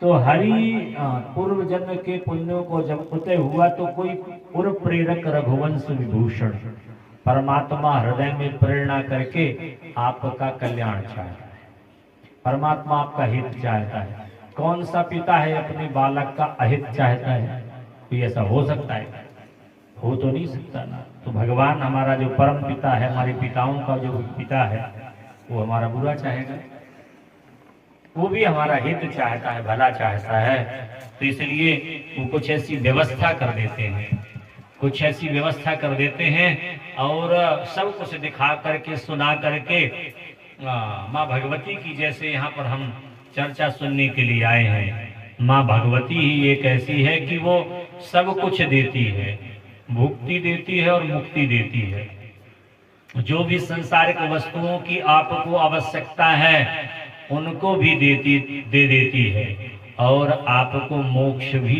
तो हरि पूर्व जन्म के पुण्यों को जब उदय हुआ तो कोई पूर्व प्रेरक रघुवंश विभूषण परमात्मा हृदय में प्रेरणा करके आपका कल्याण चाहता है, परमात्मा आपका हित चाहता है। कौन सा पिता है अपने बालक का अहित चाहता है? कोई ऐसा हो सकता है? हो तो नहीं सकता ना। तो भगवान हमारा जो परम पिता है, हमारे पिताओं का जो पिता है, वो हमारा बुरा चाहेगा? वो भी हमारा हित चाहता है, भला चाहता है। तो इसलिए वो कुछ ऐसी व्यवस्था कर देते हैं, कुछ ऐसी व्यवस्था कर देते हैं और सब कुछ दिखा करके सुना करके माँ भगवती की जैसे यहाँ पर हम चर्चा सुनने के लिए आए हैं। माँ भगवती ही एक ऐसी है कि वो सब कुछ देती है, भुक्ति देती है और मुक्ति देती है। जो भी संसारिक वस्तुओं की आपको आवश्यकता है उनको भी दे देती है और आपको मोक्ष भी